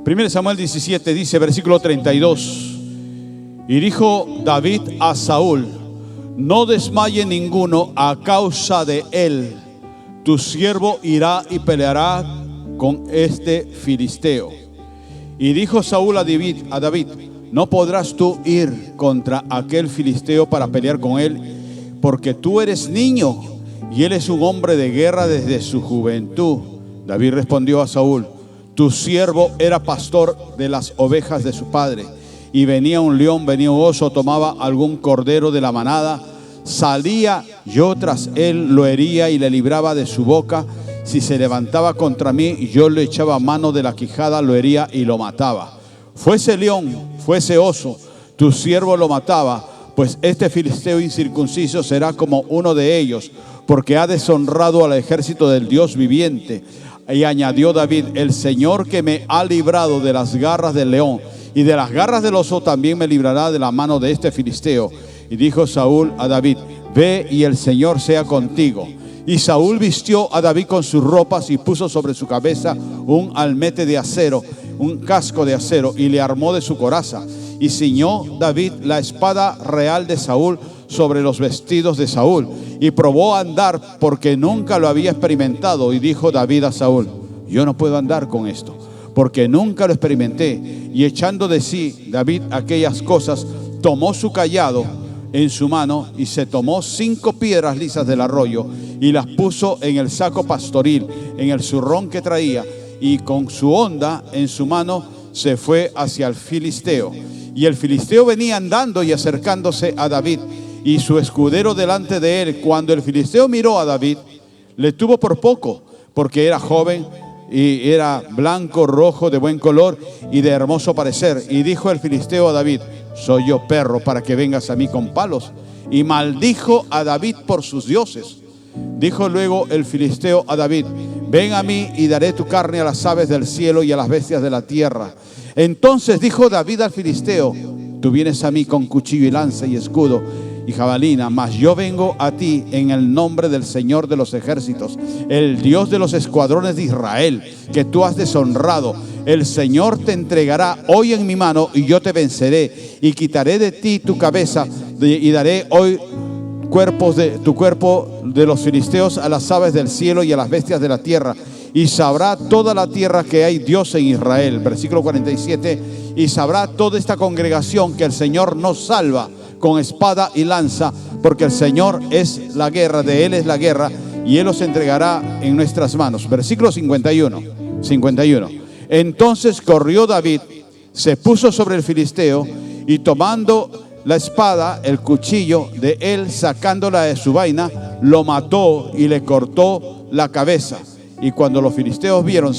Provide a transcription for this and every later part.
1 Samuel 17 dice, versículo 32. Y dijo David a Saúl: no desmaye ninguno a causa de él. Tu siervo irá y peleará con este filisteo. Y dijo Saúl a David: no podrás tú ir contra aquel filisteo para pelear con él, porque tú eres niño y él es un hombre de guerra desde su juventud. David respondió a Saúl: tu siervo era pastor de las ovejas de su padre, y venía un león, venía un oso, tomaba algún cordero de la manada, salía yo tras él, lo hería y le libraba de su boca. Si se levantaba contra mí, yo le echaba mano de la quijada, lo hería y lo mataba. Fuese león, fuese oso, tu siervo lo mataba, pues este filisteo incircunciso será como uno de ellos, porque ha deshonrado al ejército del Dios viviente. Y añadió David: el Señor que me ha librado de las garras del león y de las garras del oso, también me librará de la mano de este filisteo. Y dijo Saúl a David: ve y el Señor sea contigo. Y Saúl vistió a David con sus ropas y puso sobre su cabeza un almete de acero, un casco de acero, y le armó de su coraza. Y ciñó David la espada real de Saúl sobre los vestidos de Saúl, y probó a andar, porque nunca lo había experimentado. Y dijo David a Saúl: yo no puedo andar con esto, porque nunca lo experimenté. Y echando de sí David aquellas cosas, tomó su cayado en su mano y se tomó 5 piedras lisas del arroyo y las puso en el saco pastoril, en el zurrón que traía, y con su honda en su mano se fue hacia el filisteo. Y el filisteo venía andando y acercándose a David, y su escudero delante de él. Cuando el filisteo miró a David, le tuvo por poco, porque era joven y era blanco, rojo, de buen color y de hermoso parecer. Y dijo el filisteo a David: soy yo perro para que vengas a mí con palos. Y maldijo a David por sus dioses. Dijo luego el filisteo a David: ven a mí y daré tu carne a las aves del cielo y a las bestias de la tierra. Entonces dijo David al filisteo: tú vienes a mí con cuchillo y lanza y escudo y jabalina, mas yo vengo a ti en el nombre del Señor de los ejércitos, el Dios de los escuadrones de Israel, que tú has deshonrado. El Señor te entregará hoy en mi mano, y yo te venceré, y quitaré de ti tu cabeza, y daré hoy tu cuerpo de los filisteos a las aves del cielo y a las bestias de la tierra. Y sabrá toda la tierra que hay Dios en Israel. Versículo 47. Y sabrá toda esta congregación que el Señor nos salva con espada y lanza, porque el Señor es la guerra, de Él es la guerra, y Él los entregará en nuestras manos. Versículo 51. Entonces corrió David, se puso sobre el filisteo, y tomando la espada, el cuchillo de él, sacándola de su vaina, lo mató y le cortó la cabeza. Y cuando los filisteos vieron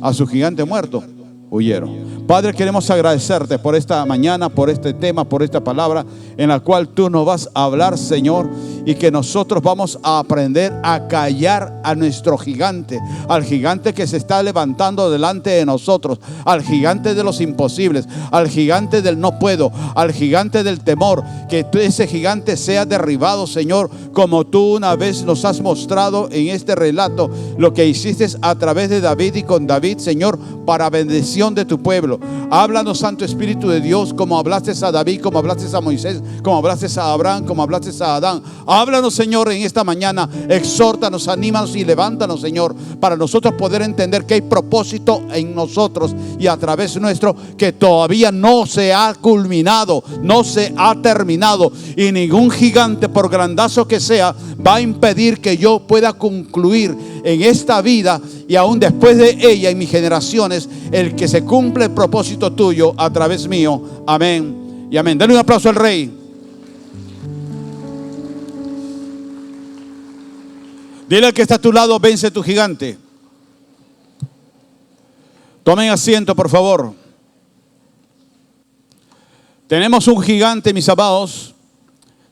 a su gigante muerto, huyeron. Padre, queremos agradecerte por esta mañana, por este tema, por esta palabra en la cual tú nos vas a hablar, Señor, y que nosotros vamos a aprender a callar a nuestro gigante, al gigante que se está levantando delante de nosotros, al gigante de los imposibles, al gigante del no puedo, al gigante del temor. Que ese gigante sea derribado, Señor, como tú una vez nos has mostrado en este relato, lo que hiciste a través de David y con David, Señor, para bendición de tu pueblo. Háblanos, Santo Espíritu de Dios, como hablaste a David, como hablaste a Moisés, como hablaste a Abraham, como hablaste a Adán. Háblanos, Señor, en esta mañana. Exhórtanos, anímanos y levántanos, Señor, para nosotros poder entender que hay propósito en nosotros y a través nuestro que todavía no se ha culminado, no se ha terminado, y ningún gigante, por grandazo que sea, va a impedir que yo pueda concluir en esta vida y aún después de ella, en mis generaciones, el que se cumple el propósito tuyo a través mío. Amén y amén. Dale un aplauso al Rey. Dile al que está a tu lado: vence tu gigante. Tomen asiento, por favor. Tenemos un gigante, mis amados.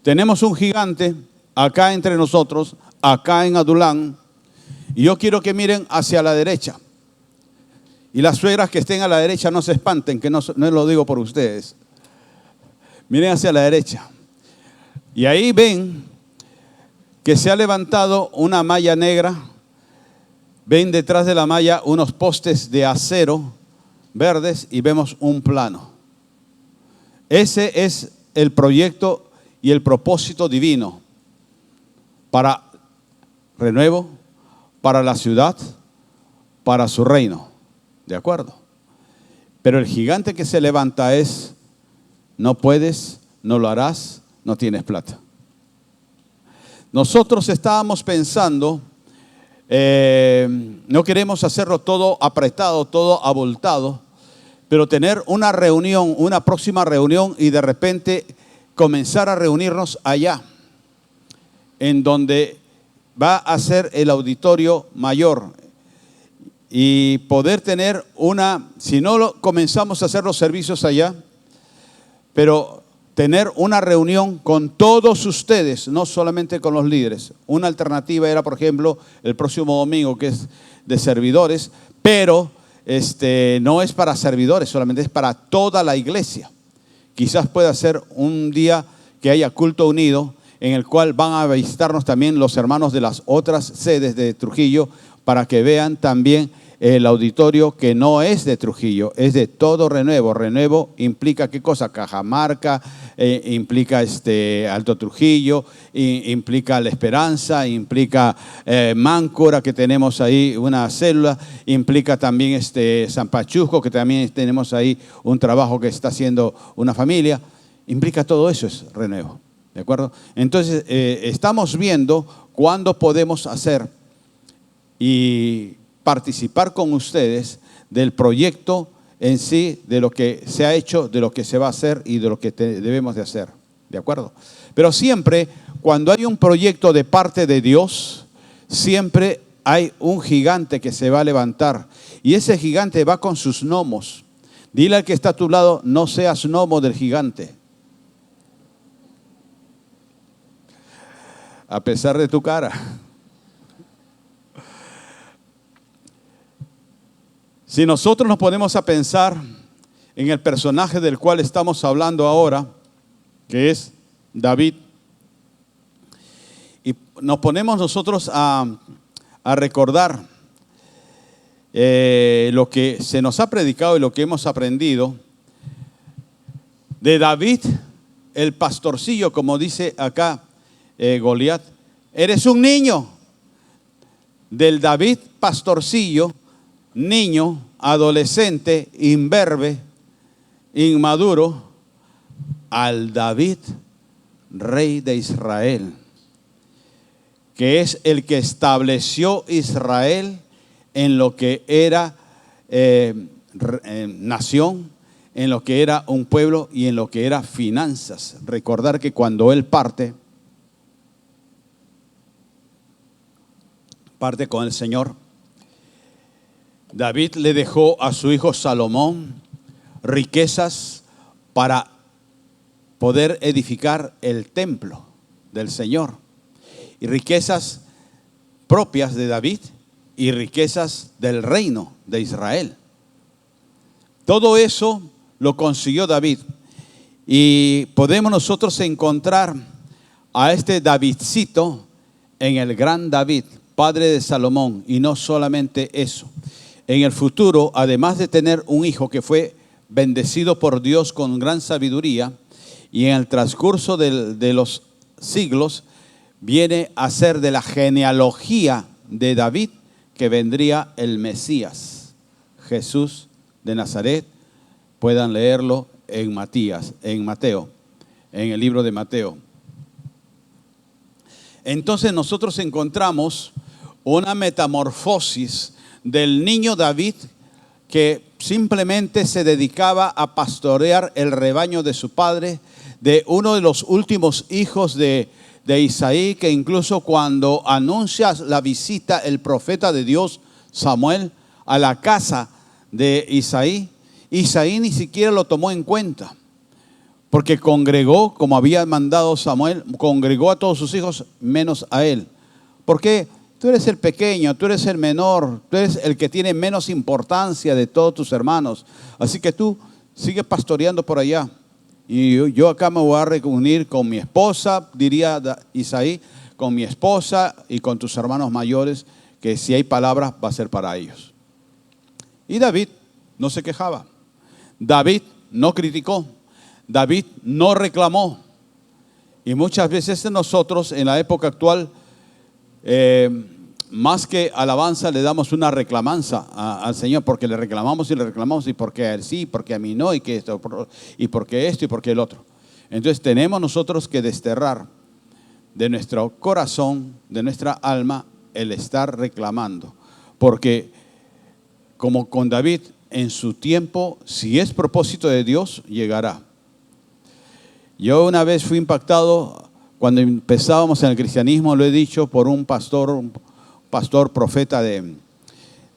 Tenemos un gigante acá entre nosotros, acá en Adulán. Y yo quiero que miren hacia la derecha. Y las suegras que estén a la derecha no se espanten, que no lo digo por ustedes. Miren hacia la derecha. Y ahí ven que se ha levantado una malla negra. Ven detrás de la malla unos postes de acero verdes y vemos un plano. Ese es el proyecto y el propósito divino para renuevo, para la ciudad, para su reino. ¿De acuerdo? Pero el gigante que se levanta es: no puedes, no lo harás, no tienes plata. Nosotros estábamos pensando, no queremos hacerlo todo apretado, todo abultado, pero tener una reunión, una próxima reunión, y de repente comenzar a reunirnos allá, en donde va a ser el auditorio mayor, y poder tener si no comenzamos a hacer los servicios allá, pero tener una reunión con todos ustedes, no solamente con los líderes. Una alternativa era, por ejemplo, el próximo domingo, que es de servidores, pero no es para servidores, solamente es para toda la iglesia. Quizás pueda ser un día que haya culto unido, en el cual van a visitarnos también los hermanos de las otras sedes de Trujillo, para que vean también el auditorio que no es de Trujillo, es de todo Renuevo. Renuevo implica ¿qué cosa? Cajamarca, implica Alto Trujillo, implica La Esperanza, implica Máncora, que tenemos ahí una célula, implica también San Pachuco, que también tenemos ahí un trabajo que está haciendo una familia. Implica todo eso, es Renuevo. ¿De acuerdo? Entonces, estamos viendo cuándo podemos hacer y participar con ustedes del proyecto en sí, de lo que se ha hecho, de lo que se va a hacer y de lo que debemos de hacer. ¿De acuerdo? Pero siempre, cuando hay un proyecto de parte de Dios, siempre hay un gigante que se va a levantar. Y ese gigante va con sus gnomos. Dile al que está a tu lado: no seas gnomo del gigante. A pesar de tu cara. Si nosotros nos ponemos a pensar en el personaje del cual estamos hablando ahora, que es David, y nos ponemos nosotros a recordar lo que se nos ha predicado y lo que hemos aprendido de David, el pastorcillo, como dice acá Goliat. Eres un niño. Del David pastorcillo, niño, adolescente, imberbe, inmaduro, al David, rey de Israel, que es el que estableció Israel en lo que era nación, en lo que era un pueblo y en lo que era finanzas. Recordar que cuando él parte con el Señor, David le dejó a su hijo Salomón riquezas para poder edificar el templo del Señor, y riquezas propias de David y riquezas del reino de Israel. Todo eso lo consiguió David, y podemos nosotros encontrar a este Davidcito en el gran David, padre de Salomón. Y no solamente eso, en el futuro, además de tener un hijo que fue bendecido por Dios con gran sabiduría, y en el transcurso de los siglos viene a ser de la genealogía de David que vendría el Mesías, Jesús de Nazaret. Puedan leerlo en Mateo, en el libro de Mateo. Entonces nosotros encontramos una metamorfosis del niño David, que simplemente se dedicaba a pastorear el rebaño de su padre, de uno de los últimos hijos de Isaí, que incluso cuando anuncia la visita el profeta de Dios Samuel a la casa de Isaí, Isaí ni siquiera lo tomó en cuenta, porque congregó, como había mandado Samuel, congregó a todos sus hijos menos a él. ¿Por qué? Tú eres el pequeño, tú eres el menor, tú eres el que tiene menos importancia de todos tus hermanos. Así que tú sigue pastoreando por allá. Y yo acá me voy a reunir con mi esposa, diría Isaí, con mi esposa y con tus hermanos mayores, que si hay palabras va a ser para ellos. Y David no se quejaba. David no criticó. David no reclamó. Y muchas veces nosotros en la época actual, más que alabanza, le damos una reclamanza al Señor, porque le reclamamos y porque a Él sí, porque a mí no, y que esto, y porque esto y porque el otro. Entonces tenemos nosotros que desterrar de nuestro corazón, de nuestra alma, el estar reclamando. Porque como con David, en su tiempo, si es propósito de Dios, llegará. Yo una vez fui impactado cuando empezábamos en el cristianismo, lo he dicho, por un pastor profeta de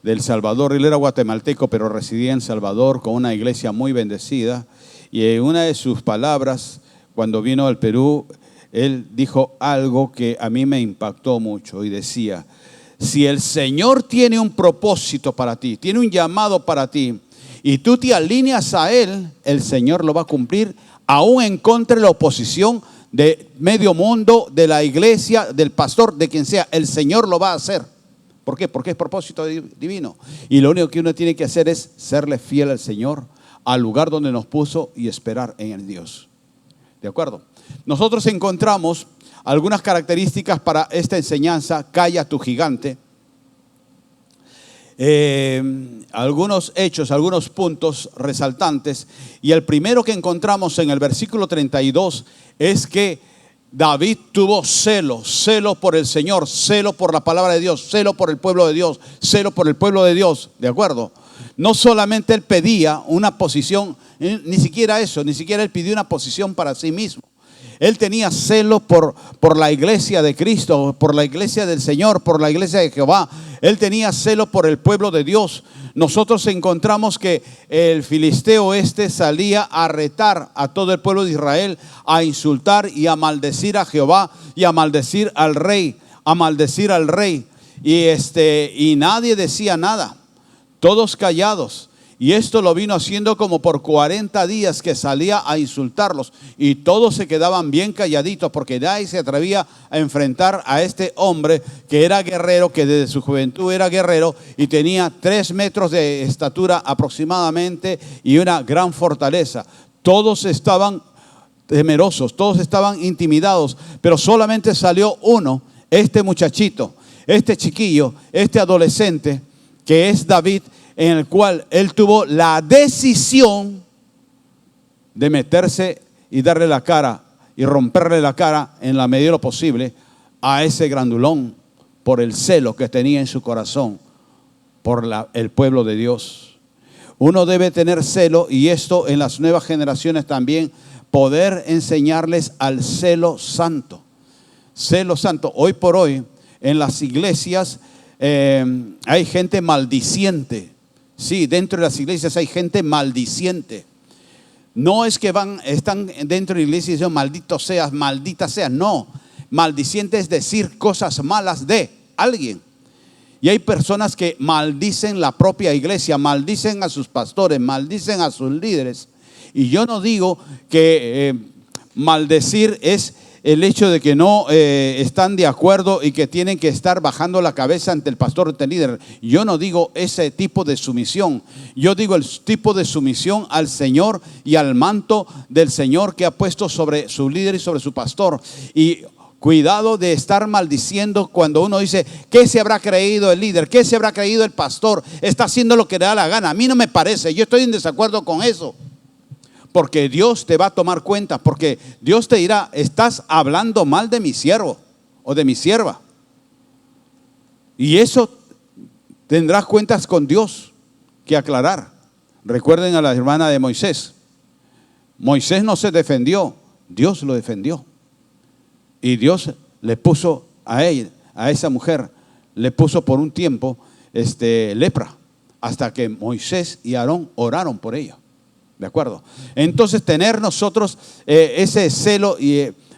El Salvador. Él era guatemalteco, pero residía en Salvador con una iglesia muy bendecida. Y en una de sus palabras, cuando vino al Perú, él dijo algo que a mí me impactó mucho y decía: si el Señor tiene un propósito para ti, tiene un llamado para ti, y tú te alineas a Él, el Señor lo va a cumplir, aún en contra de la oposición de medio mundo, de la iglesia, del pastor, de quien sea. El Señor lo va a hacer. ¿Por qué? Porque es propósito divino. Y lo único que uno tiene que hacer es serle fiel al Señor, al lugar donde nos puso, y esperar en el Dios. ¿De acuerdo? Nosotros encontramos algunas características para esta enseñanza, Calla tu gigante. Algunos hechos, algunos puntos resaltantes. Y el primero que encontramos en el versículo 32 es que David tuvo celo por el Señor, celo por la palabra de Dios, celo por el pueblo de Dios, celo por el pueblo de Dios. ¿De acuerdo? No solamente él pedía una posición, ni siquiera eso, ni siquiera él pidió una posición para sí mismo. Él tenía celo por la iglesia de Cristo, por la iglesia del Señor, por la iglesia de Jehová. Él tenía celo por el pueblo de Dios. Nosotros encontramos que el filisteo salía a retar a todo el pueblo de Israel, a insultar y a maldecir a Jehová y a maldecir al rey, Y nadie decía nada, todos callados. Y esto lo vino haciendo como por 40 días, que salía a insultarlos, y todos se quedaban bien calladitos, porque nadie se atrevía a enfrentar a este hombre que era guerrero, que desde su juventud era guerrero y tenía 3 metros de estatura aproximadamente y una gran fortaleza. Todos estaban temerosos, todos estaban intimidados, pero solamente salió uno, este muchachito, este chiquillo, este adolescente, que es David, en el cual él tuvo la decisión de meterse y darle la cara y romperle la cara en la medida de lo posible a ese grandulón, por el celo que tenía en su corazón por el pueblo de Dios. Uno debe tener celo, y esto en las nuevas generaciones también, poder enseñarles al celo santo. Celo santo. Hoy por hoy en las iglesias hay gente maldiciente. Sí, dentro de las iglesias hay gente maldiciente. No es que están dentro de la iglesia y dicen maldito seas, maldita seas. No, maldiciente es decir cosas malas de alguien. Y hay personas que maldicen la propia iglesia, maldicen a sus pastores, maldicen a sus líderes. Y yo no digo que maldecir es el hecho de que no están de acuerdo y que tienen que estar bajando la cabeza ante el pastor o ante el líder. Yo no digo ese tipo de sumisión. Yo digo el tipo de sumisión al Señor y al manto del Señor que ha puesto sobre su líder y sobre su pastor. Y cuidado de estar maldiciendo cuando uno dice: ¿qué se habrá creído el líder? ¿Qué se habrá creído el pastor? Está haciendo lo que le da la gana. A mí no me parece, yo estoy en desacuerdo con eso. Porque Dios te va a tomar cuenta, porque Dios te dirá: estás hablando mal de mi siervo o de mi sierva. Y eso tendrás cuentas con Dios que aclarar. Recuerden a la hermana de Moisés. Moisés no se defendió, Dios lo defendió. Y Dios le puso a ella, a esa mujer, le puso por un tiempo lepra, hasta que Moisés y Aarón oraron por ella. ¿De acuerdo? Entonces tener nosotros ese celo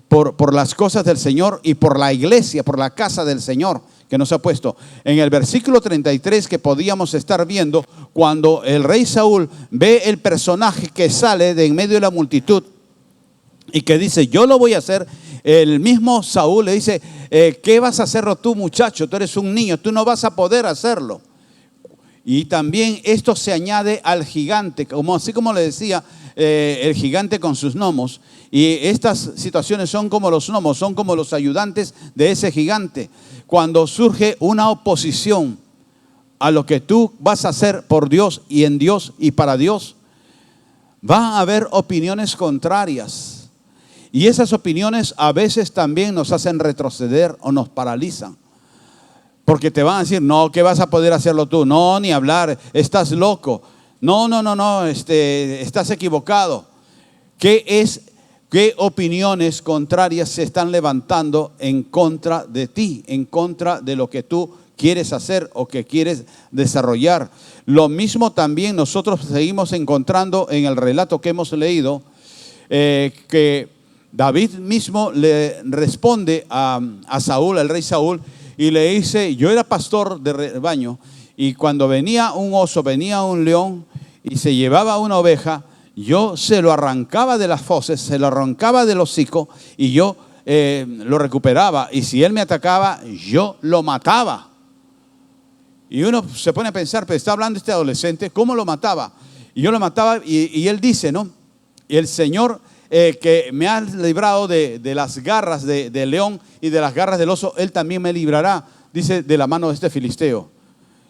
por las cosas del Señor y por la iglesia, por la casa del Señor que nos ha puesto. En el versículo 33 que podíamos estar viendo, cuando el rey Saúl ve el personaje que sale de en medio de la multitud y que dice: yo lo voy a hacer. El mismo Saúl le dice: ¿qué vas a hacerlo tú, muchacho? Tú eres un niño, tú no vas a poder hacerlo. Y también esto se añade al gigante, así como le decía, el gigante con sus gnomos. Y estas situaciones son como los gnomos, son como los ayudantes de ese gigante. Cuando surge una oposición a lo que tú vas a hacer por Dios y en Dios y para Dios, va a haber opiniones contrarias. Y esas opiniones a veces también nos hacen retroceder o nos paralizan. Porque te van a decir, no, ¿qué vas a poder hacerlo tú? No, ni hablar, estás loco. No, estás equivocado. ¿Qué opiniones contrarias se están levantando en contra de ti, en contra de lo que tú quieres hacer o que quieres desarrollar? Lo mismo también nosotros seguimos encontrando en el relato que hemos leído, que David mismo le responde a Saúl, al rey Saúl, y le dice, yo era pastor de rebaño, y cuando venía un oso, venía un león y se llevaba una oveja, yo se lo arrancaba de las fauces, se lo arrancaba del hocico y yo lo recuperaba. Y si él me atacaba, yo lo mataba. Y uno se pone a pensar, pero está hablando este adolescente, ¿cómo lo mataba? Y yo lo mataba y él dice, ¿no? Y el Señor que me ha librado de las garras del león y de las garras del oso, Él también me librará, dice, de la mano de este filisteo.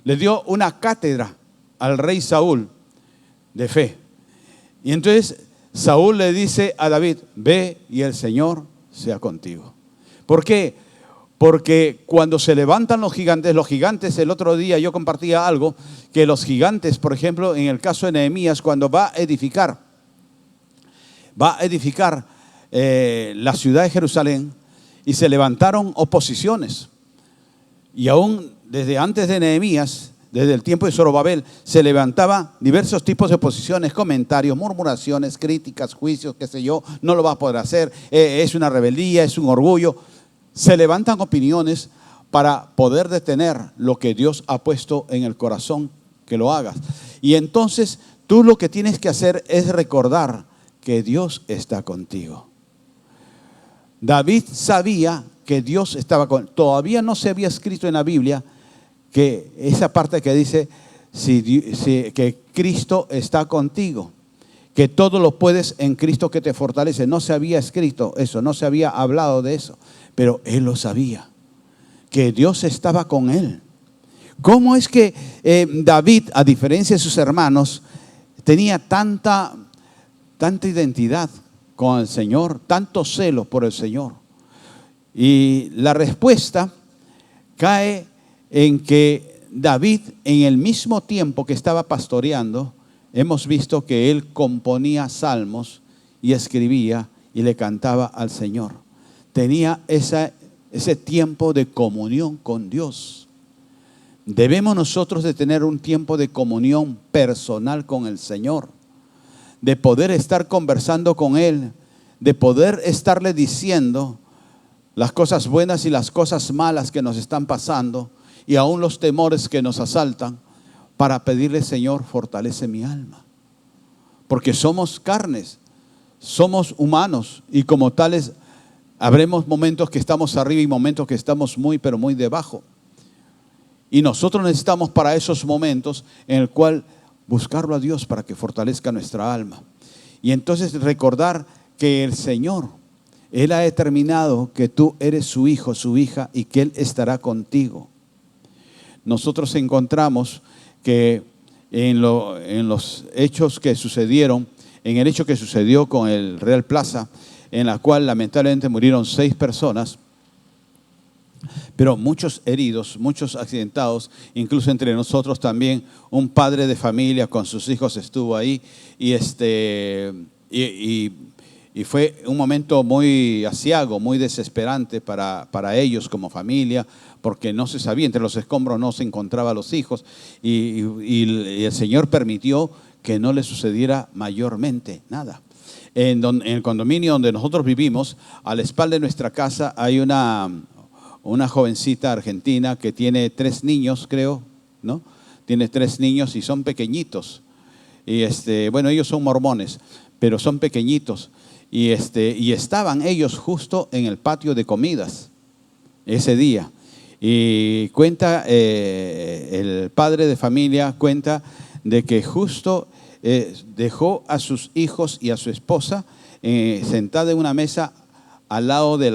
Le dio una cátedra al rey Saúl de fe. Y entonces Saúl le dice a David, ve y el Señor sea contigo. ¿Por qué? Porque cuando se levantan los gigantes, el otro día yo compartía algo, que los gigantes, por ejemplo, en el caso de Nehemías, cuando va a edificar la ciudad de Jerusalén, y se levantaron oposiciones. Y aún desde antes de Nehemías, desde el tiempo de Zorobabel, se levantaban diversos tipos de oposiciones, comentarios, murmuraciones, críticas, juicios, qué sé yo, no lo vas a poder hacer, es una rebeldía, es un orgullo. Se levantan opiniones para poder detener lo que Dios ha puesto en el corazón, que lo hagas. Y entonces tú lo que tienes que hacer es recordar que Dios está contigo. David sabía que Dios estaba con él. Todavía no se había escrito en la Biblia que esa parte que dice que Cristo está contigo, que todo lo puedes en Cristo que te fortalece. No se había escrito eso, no se había hablado de eso, pero él lo sabía, que Dios estaba con él. ¿Cómo es que David, a diferencia de sus hermanos, tenía tanta identidad con el Señor, tanto celo por el Señor? Y la respuesta cae en que David, en el mismo tiempo que estaba pastoreando, hemos visto que él componía salmos y escribía y le cantaba al Señor. Tenía ese tiempo de comunión con Dios. Debemos nosotros de tener un tiempo de comunión personal con el Señor, de poder estar conversando con Él, de poder estarle diciendo las cosas buenas y las cosas malas que nos están pasando y aún los temores que nos asaltan, para pedirle, Señor, fortalece mi alma. Porque somos carnes, somos humanos y como tales habremos momentos que estamos arriba y momentos que estamos muy, pero muy debajo. Y nosotros necesitamos para esos momentos en el cual buscarlo a Dios para que fortalezca nuestra alma. Y entonces recordar que el Señor, Él ha determinado que tú eres su hijo, su hija, y que Él estará contigo. Nosotros encontramos que en los hechos que sucedieron, en el hecho que sucedió con el Real Plaza, en la cual lamentablemente murieron 6 personas, pero muchos heridos, muchos accidentados, incluso entre nosotros también un padre de familia con sus hijos estuvo ahí y fue un momento muy aciago, muy desesperante para ellos como familia, porque no se sabía, entre los escombros no se encontraban los hijos y el Señor permitió que no le sucediera mayormente nada. En el condominio donde nosotros vivimos, a la espalda de nuestra casa hay una jovencita argentina que tiene 3 niños, creo, ¿no? Tiene 3 niños y son pequeñitos. Y bueno, ellos son mormones, pero son pequeñitos. Y estaban ellos justo en el patio de comidas ese día. Y cuenta, el padre de familia cuenta de que justo dejó a sus hijos y a su esposa sentada en una mesa al lado de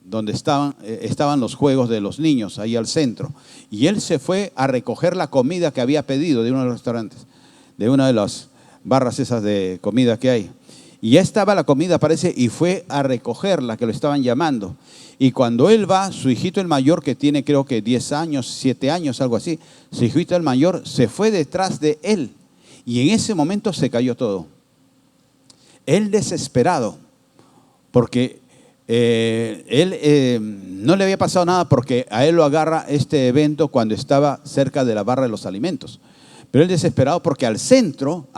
donde estaban los juegos de los niños, ahí al centro. Y él se fue a recoger la comida que había pedido de uno de los restaurantes, de una de las barras esas de comida que hay. Y ya estaba la comida, parece, y fue a recogerla, que lo estaban llamando. Y cuando él va, su hijito el mayor, que tiene creo que 10 años, 7 años, algo así, su hijito el mayor se fue detrás de él. Y en ese momento se cayó todo. Él desesperado, porque él no le había pasado nada, porque a él lo agarra este evento cuando estaba cerca de la barra de los alimentos. Pero él desesperado porque al centro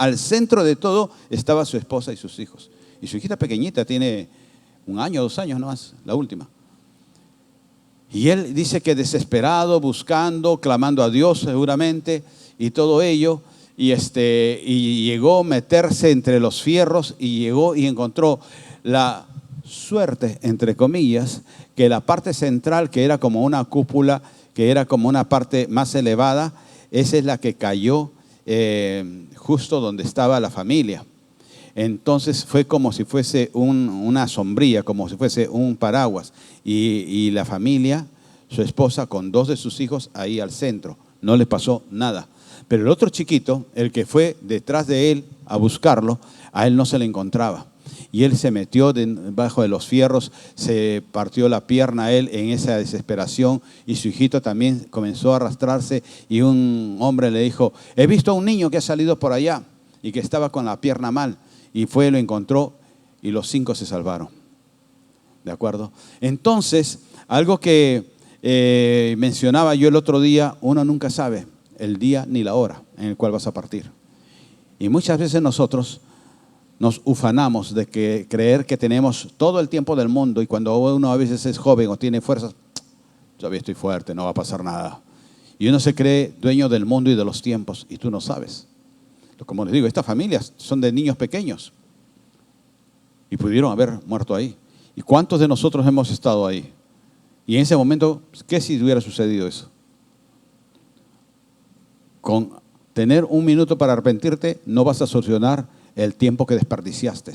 de todo estaba su esposa y sus hijos. Y su hijita pequeñita tiene 1 año, 2 años nomás, la última. Y él dice que desesperado, buscando, clamando a Dios seguramente y todo ello. Y llegó a meterse entre los fierros y llegó y encontró la suerte, entre comillas, que la parte central, que era como una cúpula, que era como una parte más elevada, esa es la que cayó justo donde estaba la familia. Entonces fue como si fuese una sombrilla, como si fuese un paraguas. Y la familia, su esposa con 2 de sus hijos ahí al centro. No le pasó nada. Pero el otro chiquito, el que fue detrás de él a buscarlo, a él no se le encontraba. Y él se metió debajo de los fierros, se partió la pierna a él en esa desesperación, y su hijito también comenzó a arrastrarse, y un hombre le dijo: he visto a un niño que ha salido por allá y que estaba con la pierna mal. Y fue, lo encontró, y los 5 se salvaron. ¿De acuerdo? Entonces, algo que mencionaba yo el otro día, uno nunca sabe el día ni la hora en el cual vas a partir. Y muchas veces nosotros nos ufanamos de creer que tenemos todo el tiempo del mundo, y cuando uno a veces es joven o tiene fuerzas, todavía estoy fuerte, no va a pasar nada. Y uno se cree dueño del mundo y de los tiempos, y tú no sabes. Como les digo, estas familias son de niños pequeños y pudieron haber muerto ahí. ¿Y cuántos de nosotros hemos estado ahí? Y en ese momento, ¿qué si hubiera sucedido eso? Con tener 1 minuto para arrepentirte, no vas a solucionar el tiempo que desperdiciaste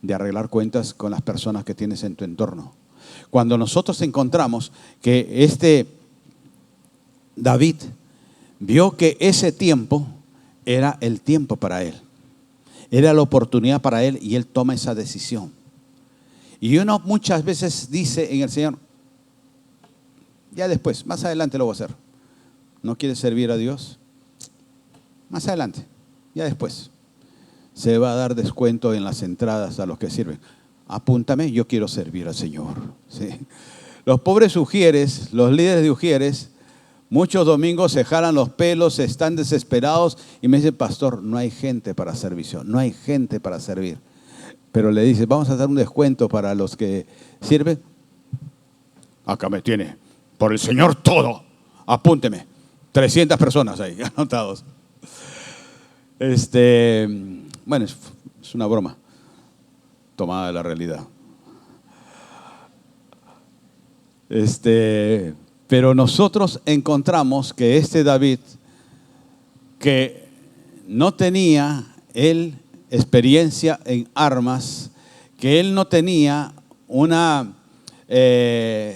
de arreglar cuentas con las personas que tienes en tu entorno. Cuando nosotros encontramos que David vio que ese tiempo era el tiempo para él, era la oportunidad para él, y él toma esa decisión. Y uno muchas veces dice en el Señor: ya después, más adelante lo voy a hacer. ¿No quieres servir a Dios? Más adelante, ya después. Se va a dar descuento en las entradas a los que sirven. Apúntame, yo quiero servir al Señor. ¿Sí? Los pobres ujieres, los líderes de ujieres, muchos domingos se jalan los pelos, están desesperados y me dicen: pastor, no hay gente para servicio, no hay gente para servir. Pero le dice: vamos a dar un descuento para los que sirven. Acá me tiene, por el Señor todo, apúnteme. 300 personas ahí, anotados. Bueno, es una broma tomada de la realidad. Pero nosotros encontramos que David, que no tenía él experiencia en armas, que él no tenía una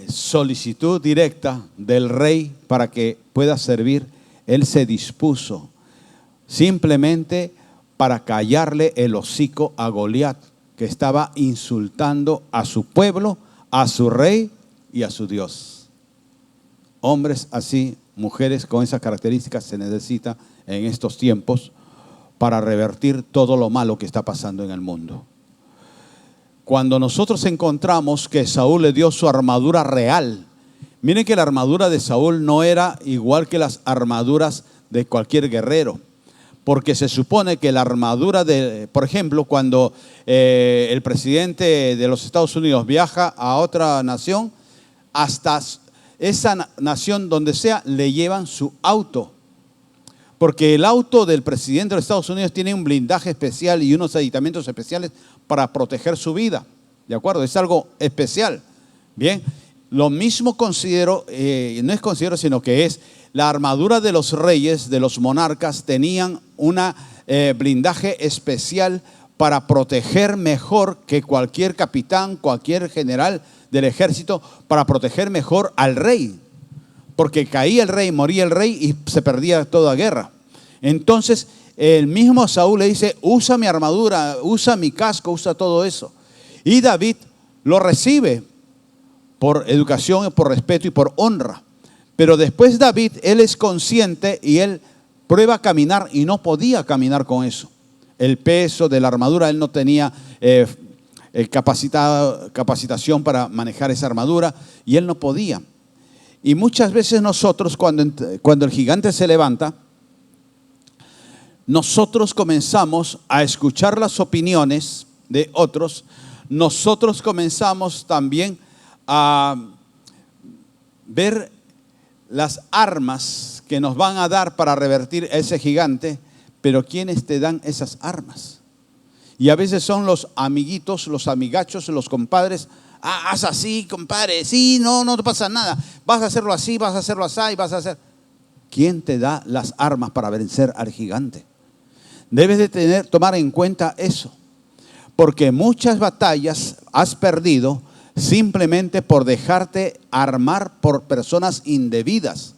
solicitud directa del rey para que pueda servir, él se dispuso simplemente para callarle el hocico a Goliat, que estaba insultando a su pueblo, a su rey y a su Dios. Hombres así, mujeres con esas características se necesita en estos tiempos para revertir todo lo malo que está pasando en el mundo. Cuando nosotros encontramos que Saúl le dio su armadura real, miren que la armadura de Saúl no era igual que las armaduras de cualquier guerrero, porque se supone que la armadura por ejemplo, cuando el presidente de los Estados Unidos viaja a otra nación, hasta esa nación donde sea le llevan su auto, porque el auto del presidente de los Estados Unidos tiene un blindaje especial y unos aditamentos especiales para proteger su vida, ¿de acuerdo? Es algo especial, bien. Lo mismo considero, no es considero, sino que es la armadura de los reyes, de los monarcas, tenían una blindaje especial para proteger mejor que cualquier capitán, cualquier general del ejército, para proteger mejor al rey. Porque caía el rey, moría el rey y se perdía toda guerra. Entonces, el mismo Saúl le dice, usa mi armadura, usa mi casco, usa todo eso. Y David lo recibe por educación, por respeto y por honra. Pero después David, él es consciente y él prueba a caminar y no podía caminar con eso. El peso de la armadura, él no tenía capacitación para manejar esa armadura y él no podía. Y muchas veces nosotros, cuando el gigante se levanta, nosotros comenzamos a escuchar las opiniones de otros. Nosotros comenzamos también a ver las armas que nos van a dar para revertir a ese gigante, pero ¿quiénes te dan esas armas? Y a veces son los amiguitos, los amigachos, los compadres. Ah, haz así, compadre. Sí, no te pasa nada. Vas a hacerlo así, vas a hacerlo así, vas a hacer. ¿Quién te da las armas para vencer al gigante? Debes de tomar en cuenta eso. Porque muchas batallas has perdido simplemente por dejarte armar por personas indebidas.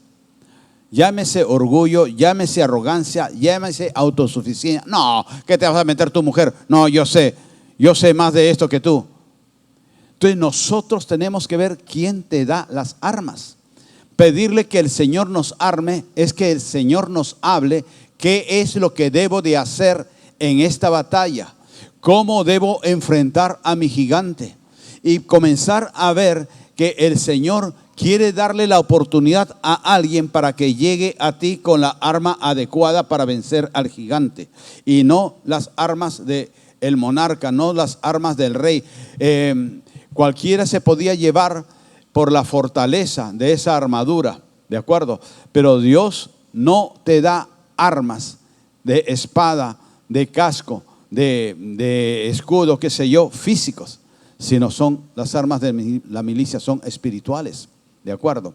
Llámese orgullo, llámese arrogancia, llámese autosuficiencia. No, ¿qué te vas a meter tu mujer? No, yo sé más de esto que tú. Entonces nosotros tenemos que ver quién te da las armas. Pedirle que el Señor nos arme es que el Señor nos hable qué es lo que debo de hacer en esta batalla. ¿Cómo debo enfrentar a mi gigante? Y comenzar a ver que el Señor quiere darle la oportunidad a alguien para que llegue a ti con la arma adecuada para vencer al gigante. Y no las armas del monarca, no las armas del rey. Cualquiera se podía llevar por la fortaleza de esa armadura, ¿de acuerdo? Pero Dios no te da armas de espada, de casco, de escudo, qué sé yo, físicos, sino son las armas de la milicia, son espirituales, ¿de acuerdo?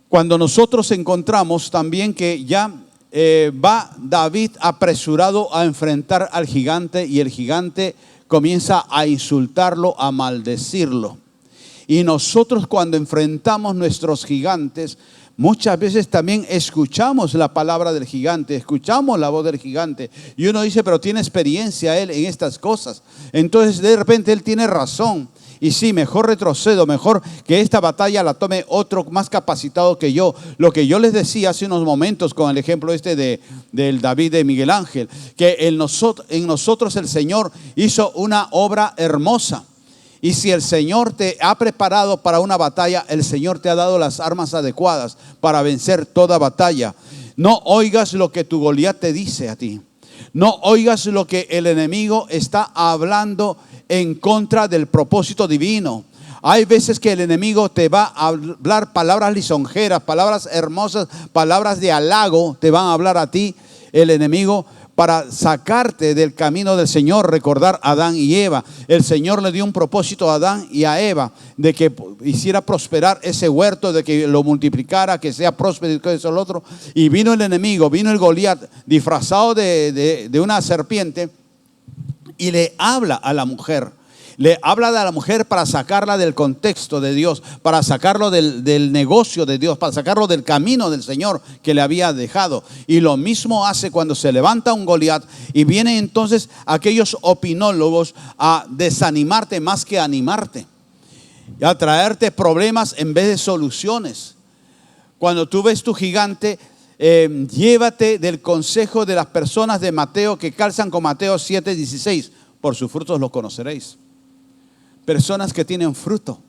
Cuando nosotros encontramos también que ya va David apresurado a enfrentar al gigante y el gigante comienza a insultarlo, a maldecirlo. Y nosotros cuando enfrentamos nuestros gigantes, muchas veces también escuchamos la palabra del gigante, escuchamos la voz del gigante. Y uno dice, pero tiene experiencia él en estas cosas. Entonces de repente él tiene razón. Y sí, mejor retrocedo, mejor que esta batalla la tome otro más capacitado que yo. Lo que yo les decía hace unos momentos con el ejemplo del David de Miguel Ángel, que en nosotros el Señor hizo una obra hermosa. Y si el Señor te ha preparado para una batalla, el Señor te ha dado las armas adecuadas para vencer toda batalla. No oigas lo que tu Goliat te dice a ti. No oigas lo que el enemigo está hablando en contra del propósito divino. Hay veces que el enemigo te va a hablar palabras lisonjeras, palabras hermosas, palabras de halago, te van a hablar a ti el enemigo para sacarte del camino del Señor. Recordar a Adán y Eva. El Señor le dio un propósito a Adán y a Eva de que hiciera prosperar ese huerto, de que lo multiplicara, que sea próspero y todo eso lo otro. Y vino el enemigo, vino el Goliat disfrazado de una serpiente y le habla a la mujer. Le habla a la mujer para sacarla del contexto de Dios, para sacarlo del negocio de Dios, para sacarlo del camino del Señor que le había dejado. Y lo mismo hace cuando se levanta un Goliat y vienen entonces aquellos opinólogos a desanimarte más que a animarte, y a traerte problemas en vez de soluciones. Cuando tú ves tu gigante, llévate del consejo de las personas de Mateo que calzan con Mateo 7:16. Por sus frutos los conoceréis. Personas que tienen fruto.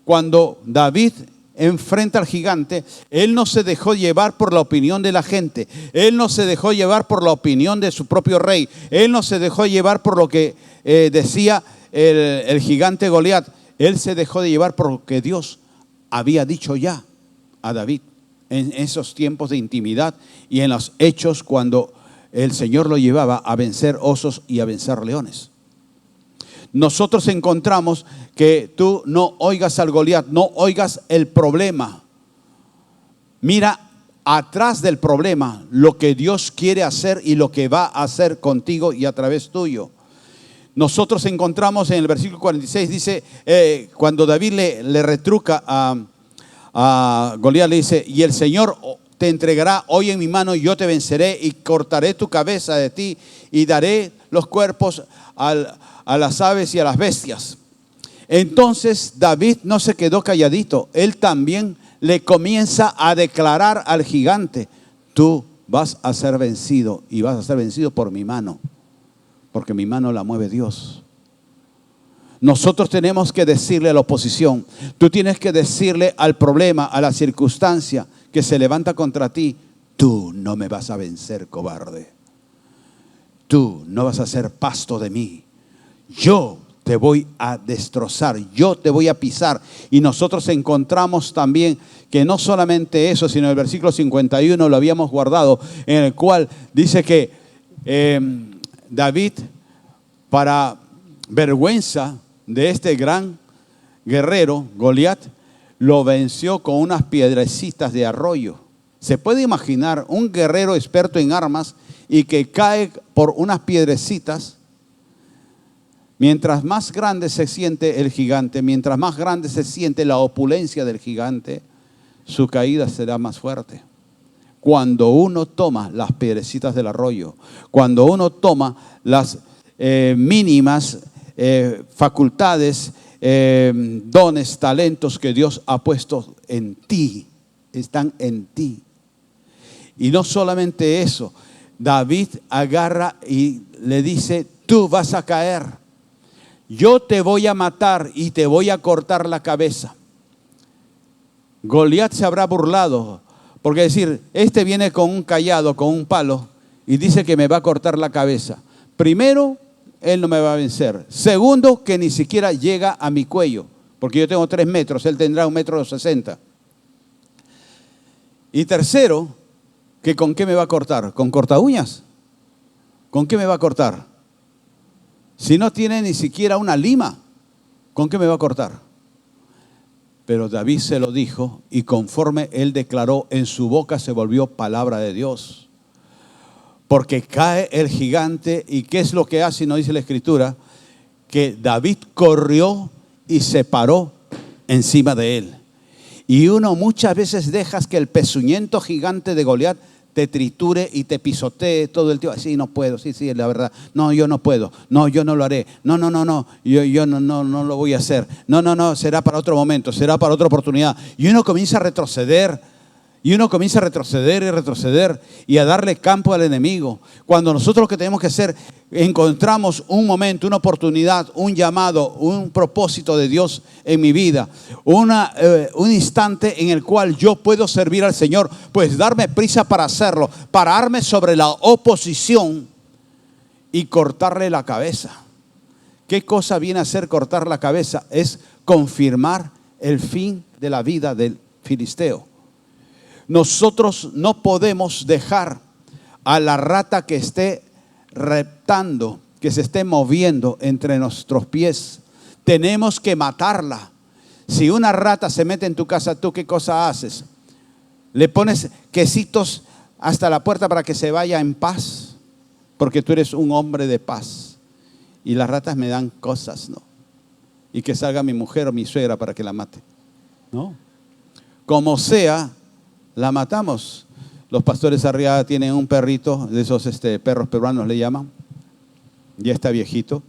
Cuando David enfrenta al gigante, él no se dejó llevar por la opinión de la gente. Él no se dejó llevar por la opinión de su propio rey. Él no se dejó llevar por lo que decía el gigante Goliat. Él se dejó de llevar por lo que Dios había dicho ya a David en esos tiempos de intimidad y en los hechos cuando el Señor lo llevaba a vencer osos y a vencer leones. nosotros encontramos que tú no oigas al Goliat, no oigas el problema. Mira atrás del problema lo que Dios quiere hacer y lo que va a hacer contigo y a través tuyo. Nosotros encontramos en el versículo 46, dice, cuando David le retruca a Goliat, le dice, y el Señor te entregará hoy en mi mano y yo te venceré y cortaré tu cabeza de ti y daré los cuerpos a las aves y a las bestias. Entonces David no se quedó calladito, él también le comienza a declarar al gigante, tú vas a ser vencido y vas a ser vencido por mi mano, porque mi mano la mueve Dios. Nosotros tenemos que decirle a la oposición, tú tienes que decirle al problema, a la circunstancia que se levanta contra ti, tú no me vas a vencer, cobarde. Tú no vas a ser pasto de mí. Yo te voy a destrozar, yo te voy a pisar. Y nosotros encontramos también que no solamente eso, sino el versículo 51 lo habíamos guardado, en el cual dice que David, para vergüenza de este gran guerrero, Goliat, lo venció con unas piedrecitas de arroyo. ¿Se puede imaginar un guerrero experto en armas y que cae por unas piedrecitas? Mientras más grande se siente el gigante, mientras más grande se siente la opulencia del gigante, su caída será más fuerte. Cuando uno toma las piedrecitas del arroyo, cuando uno toma las mínimas facultades, dones, talentos que Dios ha puesto en ti, están en ti. Y no solamente eso, David agarra y le dice, tú vas a caer, yo te voy a matar y te voy a cortar la cabeza. Goliat se habrá burlado, porque decir, este viene con un cayado, con un palo, y dice que me va a cortar la cabeza. Primero, él no me va a vencer. Segundo, que ni siquiera llega a mi cuello, porque yo tengo 3 metros, él tendrá 1,60 m. Y tercero, que con qué me va a cortar, con corta uñas. ¿Con qué me va a cortar? Si no tiene ni siquiera una lima, ¿con qué me va a cortar? Pero David se lo dijo y conforme él declaró, en su boca se volvió palabra de Dios. Porque cae el gigante y ¿qué es lo que hace? No dice la Escritura, que David corrió y se paró encima de él. Y uno muchas veces dejas que el pezuñento gigante de Goliat te triture y te pisotee todo el tiempo. Sí, no puedo, sí, la verdad. No, yo no puedo. No, yo no lo haré. No, yo no lo voy a hacer. No, será para otro momento, será para otra oportunidad. Y uno comienza a retroceder. Y uno comienza a retroceder y retroceder y a darle campo al enemigo. Cuando nosotros lo que tenemos que hacer, encontramos un momento, una oportunidad, un llamado, un propósito de Dios en mi vida, un instante en el cual yo puedo servir al Señor, pues darme prisa para hacerlo, pararme sobre la oposición y cortarle la cabeza. ¿Qué cosa viene a ser cortar la cabeza? Es confirmar el fin de la vida del filisteo. Nosotros no podemos dejar a la rata que esté reptando, que se esté moviendo entre nuestros pies. Tenemos que matarla. Si una rata se mete en tu casa, ¿tú qué cosa haces? ¿Le pones quesitos hasta la puerta para que se vaya en paz? Porque tú eres un hombre de paz. Y las ratas me dan cosas, ¿no? Y que salga mi mujer o mi suegra para que la mate. No. Como sea, la matamos. Los pastores arriba tienen un perrito, de esos perros peruanos le llaman. Ya está viejito.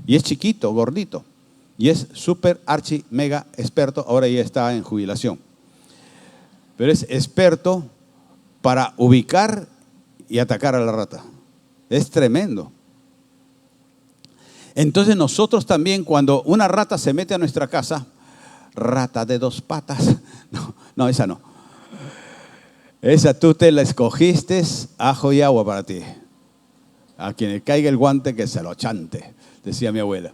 Y es chiquito, gordito. Y es súper archi mega experto. Ahora ya está en jubilación. Pero es experto para ubicar y atacar a la rata. Es tremendo. Entonces nosotros también, cuando una rata se mete a nuestra casa, rata de 2 patas. No, esa no. Esa tú te la escogiste, ajo y agua para ti. A quien le caiga el guante que se lo chante, decía mi abuela.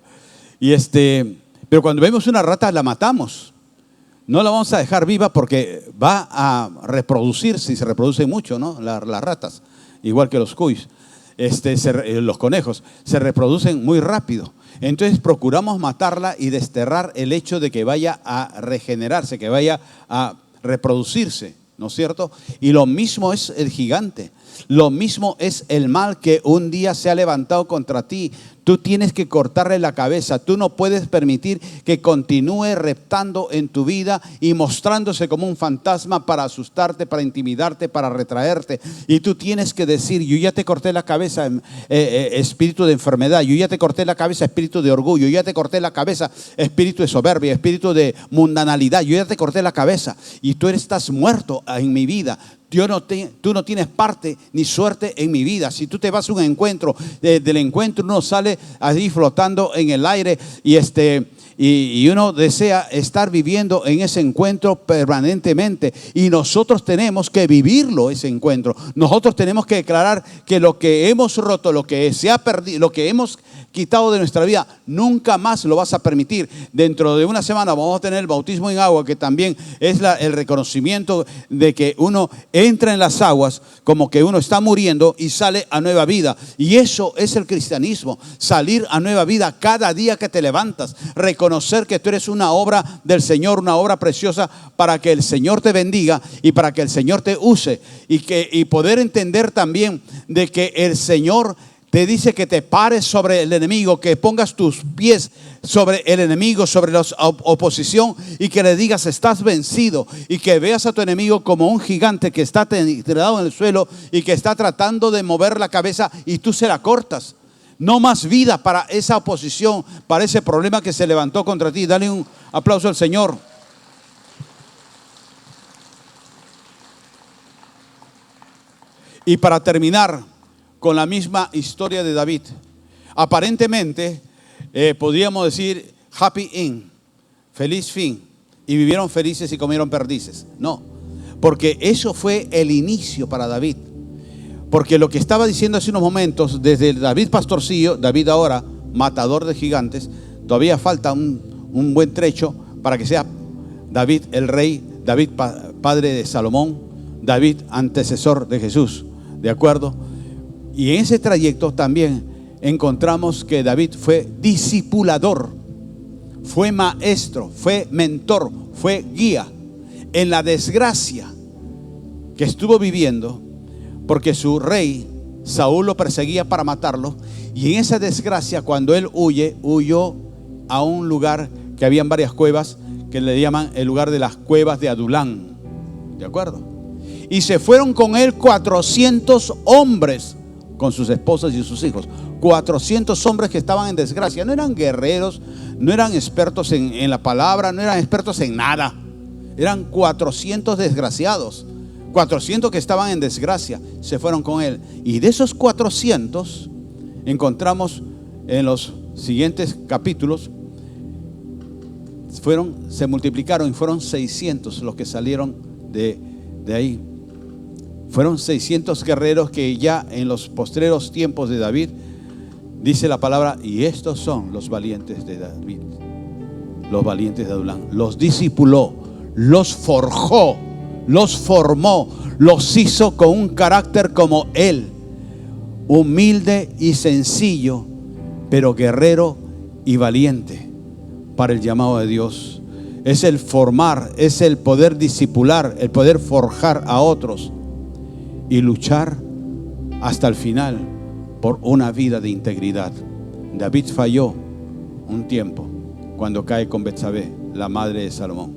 Pero cuando vemos una rata la matamos. No la vamos a dejar viva porque va a reproducirse y se reproducen mucho, ¿no? Las ratas, igual que los cuyes. los conejos se reproducen muy rápido. Entonces procuramos matarla y desterrar el hecho de que vaya a regenerarse, que vaya a reproducirse, ¿no es cierto? Y lo mismo es el gigante. Lo mismo es el mal que un día se ha levantado contra ti. Tú tienes que cortarle la cabeza. Tú no puedes permitir que continúe reptando en tu vida y mostrándose como un fantasma para asustarte, para intimidarte, para retraerte. Y tú tienes que decir: yo ya te corté la cabeza, espíritu de enfermedad. Yo ya te corté la cabeza, espíritu de orgullo. Yo ya te corté la cabeza, espíritu de soberbia, espíritu de mundanalidad. Yo ya te corté la cabeza y tú estás muerto en mi vida. Tú no tienes parte ni suerte en mi vida. Si tú te vas a un encuentro, del encuentro uno sale ahí flotando en el aire y uno desea estar viviendo en ese encuentro permanentemente. Y nosotros tenemos que vivirlo, ese encuentro. Nosotros tenemos que declarar que lo que hemos roto, lo que se ha perdido, lo que hemos quitado de nuestra vida, nunca más lo vas a permitir. Dentro de una semana vamos a tener el bautismo en agua, que también es el reconocimiento de que uno entra en las aguas como que uno está muriendo y sale a nueva vida. Y eso es el cristianismo: salir a nueva vida cada día que te levantas, reconocer que tú eres una obra del Señor, una obra preciosa para que el Señor te bendiga y para que el Señor te use, y poder entender también de que el Señor te dice que te pares sobre el enemigo, que pongas tus pies sobre el enemigo, sobre la oposición, y que le digas: estás vencido, y que veas a tu enemigo como un gigante que está tirado en el suelo y que está tratando de mover la cabeza y tú se la cortas. No más vida para esa oposición, para ese problema que se levantó contra ti. Dale un aplauso al Señor. Y para terminar con la misma historia de David, aparentemente podríamos decir happy end, feliz fin, y vivieron felices y comieron perdices. No, porque eso fue el inicio para David. Porque lo que estaba diciendo hace unos momentos, desde David pastorcillo, David ahora matador de gigantes, todavía falta un buen trecho para que sea David el rey, David padre de Salomón, David antecesor de Jesús, ¿de acuerdo? Y en ese trayecto también encontramos que David fue discipulador, fue maestro, fue mentor, fue guía en la desgracia que estuvo viviendo, porque su rey Saúl lo perseguía para matarlo. Y en esa desgracia, cuando él huyó a un lugar que habían varias cuevas, que le llaman el lugar de las cuevas de Adulán, ¿de acuerdo? Y se fueron con él 400 hombres, con sus esposas y sus hijos. 400 hombres que estaban en desgracia. No eran guerreros, no eran expertos en la palabra, no eran expertos en nada. Eran 400 desgraciados, 400 que estaban en desgracia. Se fueron con él. Y de esos 400 encontramos en los siguientes capítulos, se multiplicaron y fueron 600 los que salieron de ahí. Fueron 600 guerreros que ya en los postreros tiempos de David, dice la palabra: y estos son los valientes de David, los valientes de Adulán. Los discipuló, los forjó, los formó, los hizo con un carácter como él, humilde y sencillo, pero guerrero y valiente para el llamado de Dios. Es el formar, es el poder discipular, el poder forjar a otros y luchar hasta el final por una vida de integridad. David falló un tiempo cuando cae con Betsabé, la madre de Salomón.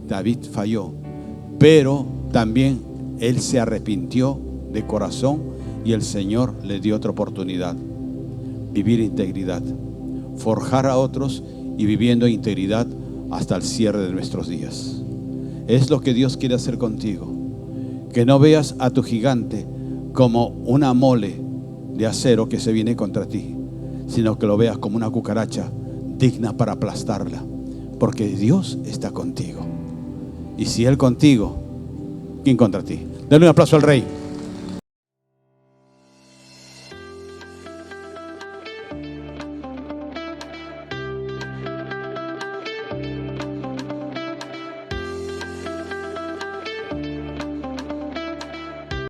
David falló, pero también él se arrepintió de corazón y el Señor le dio otra oportunidad: vivir integridad, forjar a otros y viviendo integridad hasta el cierre de nuestros días. Es lo que Dios quiere hacer contigo. Que no veas a tu gigante como una mole de acero que se viene contra ti, sino que lo veas como una cucaracha digna para aplastarla, porque Dios está contigo. Y si Él contigo, ¿quién contra ti? Dale un aplauso al Rey.